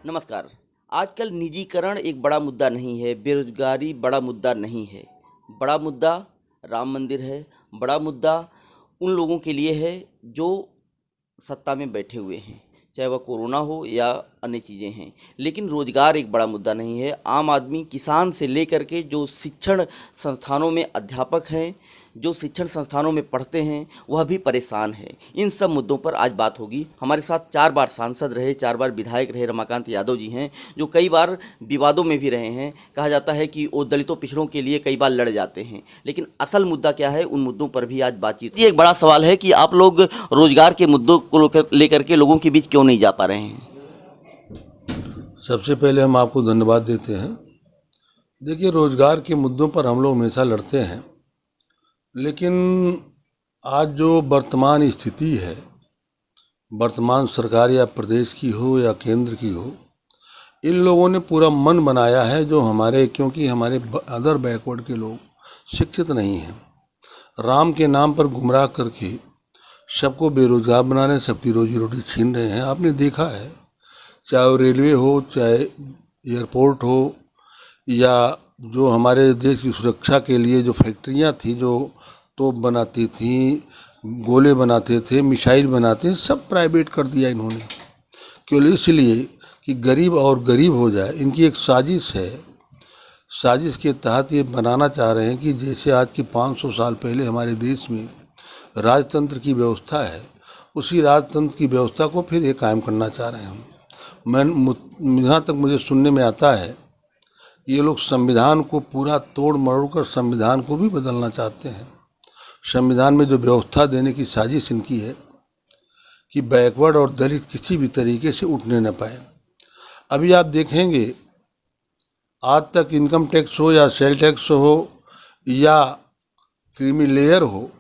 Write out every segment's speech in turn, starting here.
नमस्कार। आजकल निजीकरण एक बड़ा मुद्दा नहीं है, बेरोजगारी बड़ा मुद्दा नहीं है। बड़ा मुद्दा राम मंदिर है, बड़ा मुद्दा उन लोगों के लिए है जो सत्ता में बैठे हुए हैं, चाहे वह कोरोना हो या अन्य चीज़ें हैं। लेकिन रोज़गार एक बड़ा मुद्दा नहीं है। आम आदमी, किसान से लेकर के जो शिक्षण संस्थानों में अध्यापक हैं, जो शिक्षण संस्थानों में पढ़ते हैं, वह भी परेशान है। इन सब मुद्दों पर आज बात होगी। हमारे साथ 4 बार सांसद रहे, 4 बार विधायक रहे रमाकांत यादव जी हैं, जो कई बार विवादों में भी रहे हैं। कहा जाता है कि वो दलितों पिछड़ों के लिए कई बार लड़ जाते हैं, लेकिन असल मुद्दा क्या है, उन मुद्दों पर भी आज बातचीत। ये एक बड़ा सवाल है कि आप लोग रोजगार के मुद्दों को लेकर के लोगों के बीच क्यों नहीं जा पा रहे हैं? सबसे पहले हम आपको धन्यवाद देते हैं। देखिए, रोजगार के मुद्दों पर हम लोग हमेशा लड़ते हैं, लेकिन आज जो वर्तमान स्थिति है, वर्तमान सरकार या प्रदेश की हो या केंद्र की हो, इन लोगों ने पूरा मन बनाया है जो हमारे, क्योंकि हमारे अदर बैकवर्ड के लोग शिक्षित नहीं हैं, राम के नाम पर गुमराह करके सबको बेरोजगार बना रहे हैं, सबकी रोजी रोटी छीन रहे हैं। आपने देखा है, चाहे रेलवे हो, चाहे एयरपोर्ट हो, या जो हमारे देश की सुरक्षा के लिए जो फैक्ट्रियां थी, जो तोप बनाती थी, गोले बनाते थे, मिसाइल बनाते, सब प्राइवेट कर दिया इन्होंने। केवल इसलिए कि गरीब और गरीब हो जाए। इनकी एक साजिश है। साजिश के तहत ये बनाना चाह रहे हैं कि जैसे आज की 500 साल पहले हमारे देश में राजतंत्र की व्यवस्था है, उसी राजतंत्र की व्यवस्था को फिर ये कायम करना चाह रहे हैं। जहाँ तक मुझे सुनने में आता है, ये लोग संविधान को पूरा तोड़ मरोड़ कर संविधान को भी बदलना चाहते हैं। संविधान में जो व्यवस्था देने की साजिश इनकी है कि बैकवर्ड और दलित किसी भी तरीके से उठने न पाए। अभी आप देखेंगे, आज तक इनकम टैक्स हो या सेल टैक्स हो या क्रीमी लेयर हो,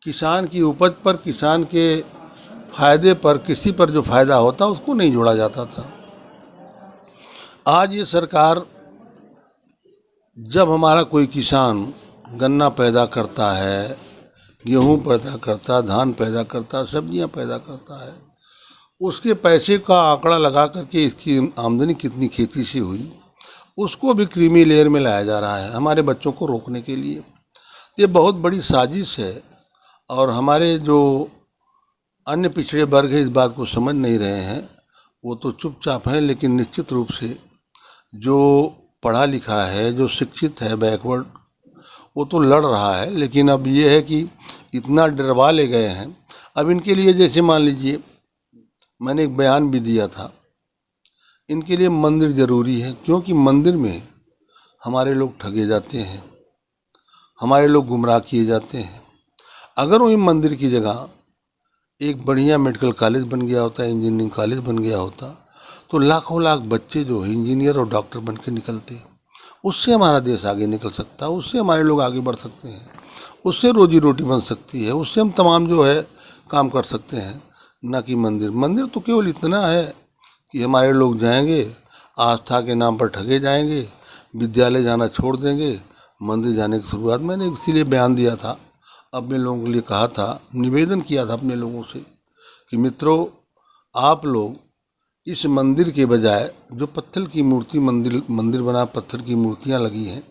किसान की उपज पर, किसान के फायदे पर, किसी पर जो फायदा होता उसको नहीं जोड़ा जाता था। आज ये सरकार, जब हमारा कोई किसान गन्ना पैदा करता है, गेहूं पैदा करता, धान पैदा करता, सब्जियां पैदा करता है, उसके पैसे का आंकड़ा लगा करके इसकी आमदनी कितनी खेती से हुई, उसको भी क्रीमी लेयर में लाया जा रहा है हमारे बच्चों को रोकने के लिए। ये बहुत बड़ी साजिश है, और हमारे जो अन्य पिछड़े वर्ग है इस बात को समझ नहीं रहे हैं। वो तो चुपचाप हैं, लेकिन निश्चित रूप से जो पढ़ा लिखा है, जो शिक्षित है, बैकवर्ड, वो तो लड़ रहा है। लेकिन अब ये है कि इतना डरवा ले गए हैं। अब इनके लिए, जैसे मान लीजिए, मैंने एक बयान भी दिया था, इनके लिए मंदिर ज़रूरी है, क्योंकि मंदिर में हमारे लोग ठगे जाते हैं, हमारे लोग गुमराह किए जाते हैं। अगर वही मंदिर की जगह एक बढ़िया मेडिकल कॉलेज बन गया होता, इंजीनियरिंग कॉलेज बन गया होता, तो लाखों लाख बच्चे जो है इंजीनियर और डॉक्टर बन के निकलते। उससे हमारा देश आगे निकल सकता है, उससे हमारे लोग आगे बढ़ सकते हैं, उससे रोजी रोटी बन सकती है, उससे हम तमाम जो है काम कर सकते हैं। ना कि मंदिर तो केवल इतना है कि हमारे लोग जाएंगे, आस्था के नाम पर ठगे जाएंगे, विद्यालय जाना छोड़ देंगे, मंदिर जाने की शुरुआत। मैंने इसीलिए बयान दिया था, अपने लोगों के लिए कहा था, निवेदन किया था अपने लोगों से कि मित्रों, आप लोग इस मंदिर के बजाय जो पत्थर की मूर्ति, मंदिर बना पत्थर की मूर्तियां लगी हैं,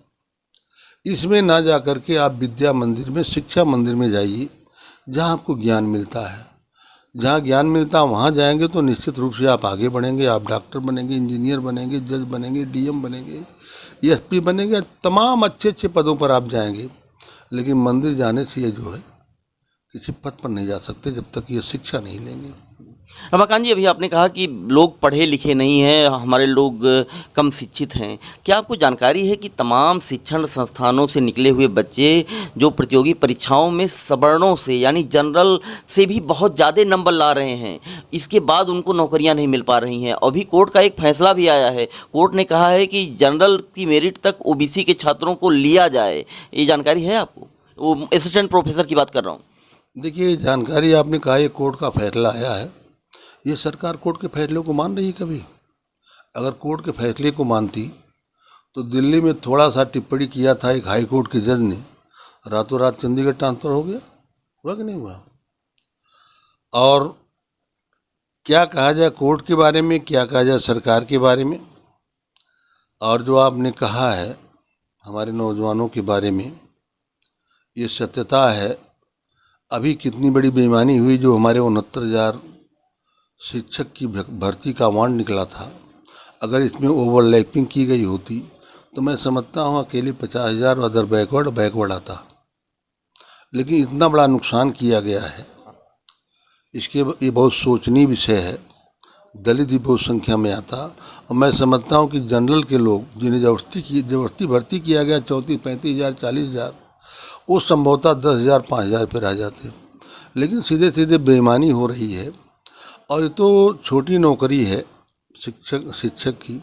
इसमें ना जा कर के आप विद्या मंदिर में, शिक्षा मंदिर में जाइए, जहां आपको ज्ञान मिलता है। जहां ज्ञान मिलता है वहां जाएंगे तो निश्चित रूप से आप आगे बढ़ेंगे, आप डॉक्टर बनेंगे, इंजीनियर बनेंगे, जज बनेंगे, डीएम बनेंगे, एसपी बनेंगे, तमाम अच्छे अच्छे पदों पर आप जाएंगे। लेकिन मंदिर जाने से ये जो है किसी पद पर नहीं जा सकते जब तक ये शिक्षा नहीं लेंगे। रमाकांत जी, अभी आपने कहा कि लोग पढ़े लिखे नहीं हैं, हमारे लोग कम शिक्षित हैं। क्या आपको जानकारी है कि तमाम शिक्षण संस्थानों से निकले हुए बच्चे जो प्रतियोगी परीक्षाओं में सवर्णों से यानी जनरल से भी बहुत ज़्यादा नंबर ला रहे हैं, इसके बाद उनको नौकरियां नहीं मिल पा रही हैं? अभी कोर्ट का एक फैसला भी आया है, कोर्ट ने कहा है कि जनरल की मेरिट तक ओबीसी के छात्रों को लिया जाए। ये जानकारी है आपको? वो असिस्टेंट प्रोफेसर की बात कर रहा हूँ। देखिए, जानकारी आपने कहा ये कोर्ट का फैसला आया है, ये सरकार कोर्ट के फैसले को मान रही है? कभी अगर कोर्ट के फैसले को मानती तो दिल्ली में थोड़ा सा टिप्पणी किया था एक हाई कोर्ट के जज ने, रातों रात चंडीगढ़ ट्रांसफ़र हो गया, हुआ कि नहीं हुआ? और क्या कहा जाए कोर्ट के बारे में, क्या कहा जाए सरकार के बारे में। और जो आपने कहा है हमारे नौजवानों के बारे में, ये सत्यता है। अभी कितनी बड़ी बेईमानी हुई, जो हमारे 69,000 शिक्षक की भर्ती का वांड निकला था, अगर इसमें ओवरलैपिंग की गई होती तो मैं समझता हूँ अकेले 50,000 अदर बैकवर्ड आता। लेकिन इतना बड़ा नुकसान किया गया है, ये बहुत सोचनीय विषय है। दलित भी बहुत संख्या में आता, और मैं समझता हूँ कि जनरल के लोग जिन्हें जबरदस्ती भर्ती किया गया 34-35,000 40,000, वो संभवतः 10,000 5,000 पर आ जाते। लेकिन सीधे सीधे बेईमानी हो रही है। और ये तो छोटी नौकरी है शिक्षक की।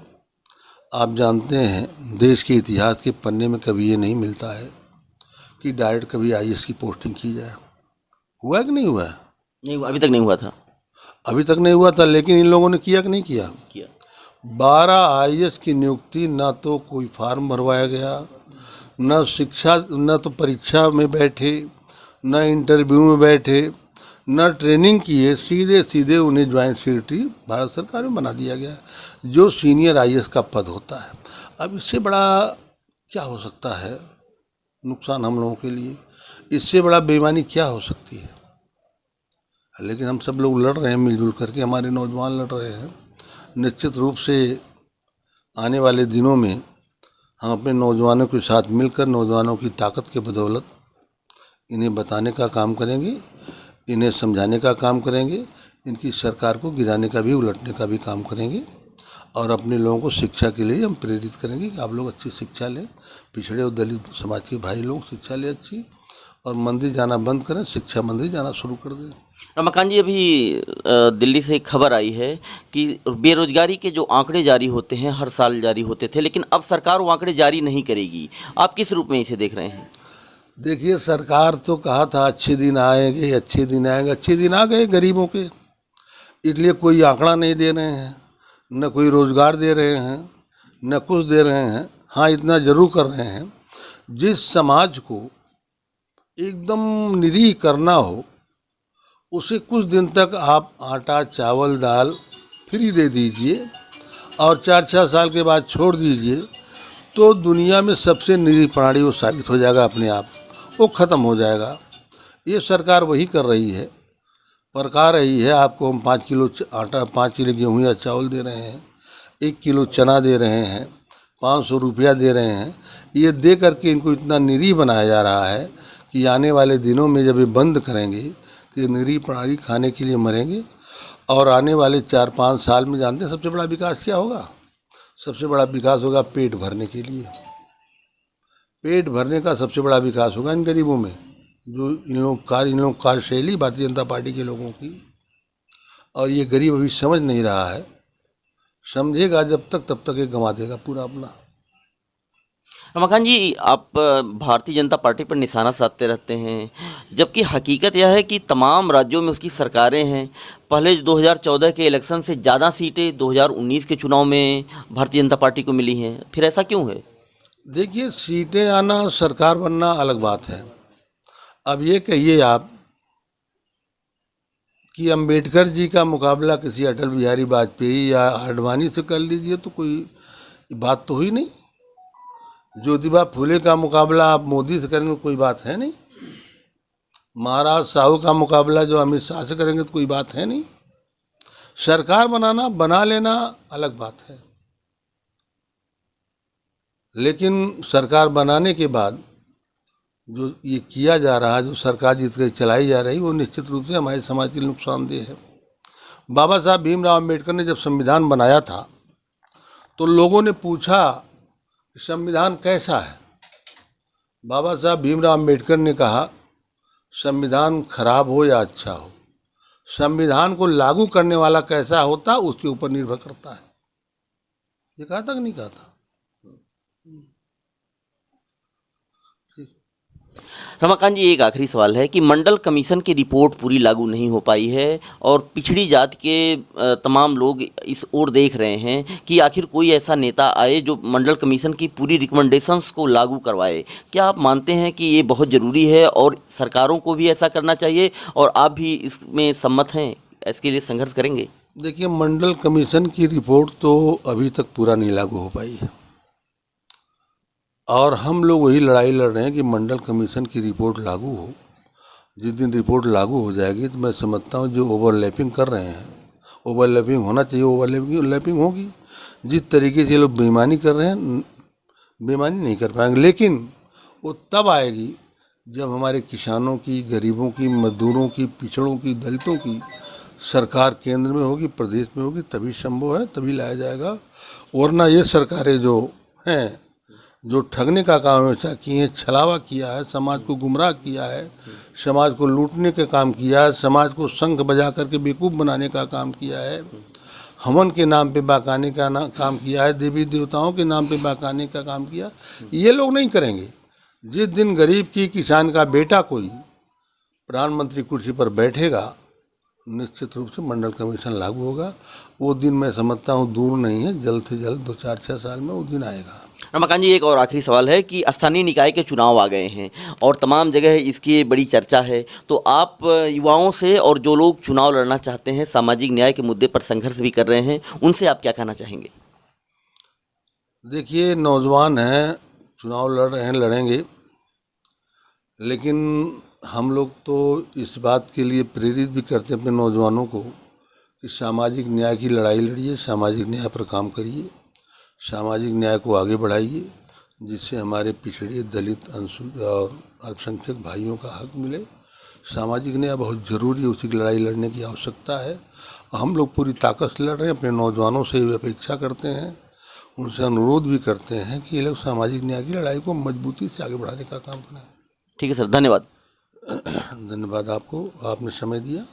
आप जानते हैं देश के इतिहास के पन्ने में कभी ये नहीं मिलता है कि डायरेक्ट कभी IAS की पोस्टिंग की जाए। हुआ कि नहीं हुआ है? नहीं, अभी तक नहीं हुआ था। अभी तक नहीं हुआ था, लेकिन इन लोगों ने किया कि नहीं किया? 12 IAS की नियुक्ति, ना तो कोई फार्म भरवाया गया, न तो परीक्षा में बैठे, न इंटरव्यू में बैठे, न ट्रेनिंग किए, सीधे सीधे उन्हें ज्वाइंट सेक्रेटरी भारत सरकार में बना दिया गया, जो सीनियर IAS का पद होता है। अब इससे बड़ा क्या हो सकता है नुकसान हम लोगों के लिए? इससे बड़ा बेईमानी क्या हो सकती है? लेकिन हम सब लोग लड़ रहे हैं मिलजुल करके, हमारे नौजवान लड़ रहे हैं। निश्चित रूप से आने वाले दिनों में हम अपने नौजवानों के साथ मिलकर, नौजवानों की ताकत के बदौलत इन्हें बताने का काम करेंगे, इन्हें समझाने का काम करेंगे, इनकी सरकार को गिराने का भी, उलटने का भी काम करेंगे। और अपने लोगों को शिक्षा के लिए हम प्रेरित करेंगे कि आप लोग अच्छी शिक्षा लें, पिछड़े और दलित समाज के भाई लोग शिक्षा लें अच्छी, और मंदिर जाना बंद करें, शिक्षा मंदिर जाना शुरू कर दें। रमाकांत जी, अभी दिल्ली से एक खबर आई है कि बेरोजगारी के जो आंकड़े जारी होते हैं हर साल जारी होते थे, लेकिन अब सरकार वो आंकड़े जारी नहीं करेगी। आप किस रूप में इसे देख रहे हैं? देखिए, सरकार तो कहा था अच्छे दिन आएंगे, अच्छे दिन आएंगे, अच्छे दिन आ गए गरीबों के। इसलिए कोई आंकड़ा नहीं दे रहे हैं, न कोई रोजगार दे रहे हैं, न कुछ दे रहे हैं। हाँ, इतना जरूर कर रहे हैं, जिस समाज को एकदम निरीह करना हो उसे कुछ दिन तक आप आटा चावल दाल फ्री दे दीजिए, और 4-6 साल के बाद छोड़ दीजिए, तो दुनिया में सबसे निरीह प्राणी वो साबित हो जाएगा, अपने आप वो ख़त्म हो जाएगा। ये सरकार वही कर रही है, परखा रही है। आपको हम 5 किलो आटा, 5 किलो गेहूँ या चावल दे रहे हैं, 1 किलो चना दे रहे हैं, 500 रुपया दे रहे हैं। ये दे करके इनको इतना निरीह बनाया जा रहा है कि आने वाले दिनों में जब ये बंद करेंगे तो ये निरीह प्राणी खाने के लिए मरेंगे। और आने वाले 4-5 साल में जानते हैं सबसे बड़ा विकास क्या होगा? सबसे बड़ा विकास होगा पेट भरने के लिए। पेट भरने का सबसे बड़ा विकास होगा इन गरीबों में, जो इन लोग कार्यशैली भारतीय जनता पार्टी के लोगों की। और ये गरीब अभी समझ नहीं रहा है, समझेगा जब तक, तब तक ये गंवा देगा पूरा अपना। रमाकांत जी, आप भारतीय जनता पार्टी पर निशाना साधते रहते हैं, जबकि हकीकत यह है कि तमाम राज्यों में उसकी सरकारें हैं। पहले 2014 के इलेक्शन से ज़्यादा सीटें 2019 के चुनाव में भारतीय जनता पार्टी को मिली हैं। फिर ऐसा क्यों है? देखिए, सीटें आना, सरकार बनना अलग बात है। अब ये कहिए आप कि अम्बेडकर जी का मुकाबला किसी अटल बिहारी वाजपेयी या आडवाणी से कर लीजिए तो कोई बात तो हुई नहीं। ज्योतिबा फुले का मुकाबला आप मोदी से करेंगे तो कोई बात है नहीं। महाराज साहू का मुकाबला जो अमित शाह से करेंगे तो कोई बात है नहीं। सरकार बनाना, बना लेना अलग बात है, लेकिन सरकार बनाने के बाद जो ये किया जा रहा है, जो सरकार जीत कर चलाई जा रही, वो निश्चित रूप से हमारे समाज के लिए नुकसानदेह है। बाबा साहब भीमराव अम्बेडकर ने जब संविधान बनाया था तो लोगों ने पूछा कि संविधान कैसा है। बाबा साहब भीमराव अम्बेडकर ने कहा, संविधान खराब हो या अच्छा हो, संविधान को लागू करने वाला कैसा होता उसके ऊपर निर्भर करता है। ये कहा था कि नहीं कहा था? रमाकांत जी, एक आखिरी सवाल है कि मंडल कमीशन की रिपोर्ट पूरी लागू नहीं हो पाई है और पिछड़ी जात के तमाम लोग इस ओर देख रहे हैं कि आखिर कोई ऐसा नेता आए जो मंडल कमीशन की पूरी रिकमेंडेशंस को लागू करवाए। क्या आप मानते हैं कि ये बहुत ज़रूरी है और सरकारों को भी ऐसा करना चाहिए और आप भी इसमें सम्मत हैं, इसके लिए संघर्ष करेंगे? देखिए, मंडल कमीशन की रिपोर्ट तो अभी तक पूरा नहीं लागू हो पाई है और हम लोग वही लड़ाई लड़ रहे हैं कि मंडल कमीशन की रिपोर्ट लागू हो। जिस दिन रिपोर्ट लागू हो जाएगी तो मैं समझता हूँ जो ओवरलैपिंग कर रहे हैं, ओवरलैपिंग होना चाहिए, ओवरलैपिंग होगी। जिस तरीके से ये लोग बेईमानी कर रहे हैं, बेईमानी नहीं कर पाएंगे, लेकिन वो तब आएगी जब हमारे किसानों की, गरीबों की, मजदूरों की, पिछड़ों की, दलितों की सरकार केंद्र में होगी, प्रदेश में होगी, तभी संभव है, तभी लाया जाएगा। वरना ये सरकारें जो हैं, जो ठगने का काम हमेशा किए हैं, छलावा किया है, समाज को गुमराह किया है, समाज को लूटने का काम किया है, समाज को शंख बजा करके बेवकूफ़ बनाने का काम किया है, हवन के नाम पे बहकाने का काम किया है, देवी देवताओं के नाम पे बहकाने का काम किया। ये लोग नहीं करेंगे। जिस दिन गरीब की, किसान का बेटा कोई प्रधानमंत्री कुर्सी पर बैठेगा, निश्चित रूप से मंडल कमीशन लागू होगा। वो दिन मैं समझता हूँ दूर नहीं है, जल्द से जल्द 2-4-6 साल में वो दिन आएगा। रमाकांत जी, एक और आखिरी सवाल है कि स्थानीय निकाय के चुनाव आ गए हैं और तमाम जगह इसकी बड़ी चर्चा है, तो आप युवाओं से और जो लोग चुनाव लड़ना चाहते हैं, सामाजिक न्याय के मुद्दे पर संघर्ष भी कर रहे हैं, उनसे आप क्या कहना चाहेंगे? देखिए, नौजवान हैं, चुनाव लड़ रहे हैं, लड़ेंगे, लेकिन हम लोग तो इस बात के लिए प्रेरित भी करते हैं अपने नौजवानों को कि सामाजिक न्याय की लड़ाई लड़िए, सामाजिक न्याय पर काम करिए, सामाजिक न्याय को आगे बढ़ाइए, जिससे हमारे पिछड़े, दलित, अनुसूचित और अल्पसंख्यक भाइयों का हक मिले। सामाजिक न्याय बहुत ज़रूरी है, उसी की लड़ाई लड़ने की आवश्यकता है। हम लोग पूरी ताकत से लड़ रहे हैं, अपने नौजवानों से अपेक्षा करते हैं, उनसे अनुरोध भी करते हैं कि ये लोग सामाजिक न्याय की लड़ाई को मजबूती से आगे बढ़ाने का काम करें। ठीक है सर, धन्यवाद। धन्यवाद आपको, आपने समय दिया।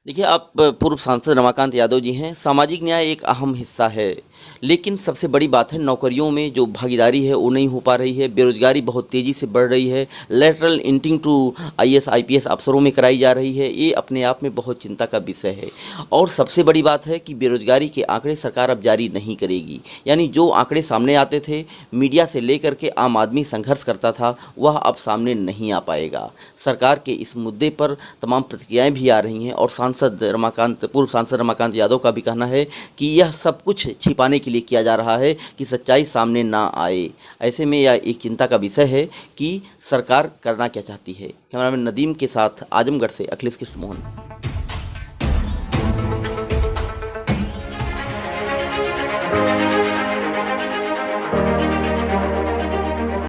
देखिए, आप पूर्व सांसद रमाकांत यादव जी हैं। सामाजिक न्याय एक अहम हिस्सा है, लेकिन सबसे बड़ी बात है नौकरियों में जो भागीदारी है वो नहीं हो पा रही है। बेरोजगारी बहुत तेज़ी से बढ़ रही है। लेटरल इंटिंग टू आईएएस आईपीएस अफसरों में कराई जा रही है। ये अपने आप में बहुत चिंता का विषय है। और सबसे बड़ी बात है कि बेरोजगारी के आंकड़े सरकार अब जारी नहीं करेगी। यानी जो आंकड़े सामने आते थे, मीडिया से लेकर के आम आदमी संघर्ष करता था, वह अब सामने नहीं आ पाएगा। सरकार के इस मुद्दे पर तमाम प्रतिक्रियाएँ भी आ रही हैं और पूर्व सांसद रमाकांत यादव का भी कहना है कि यह सब कुछ छिपाने के लिए किया जा रहा है कि सच्चाई सामने ना आए। ऐसे में यह एक चिंता का विषय है कि सरकार करना क्या चाहती है। कैमरामैन नदीम के साथ आजमगढ़ से अखिलेश कृष्ण मोहन।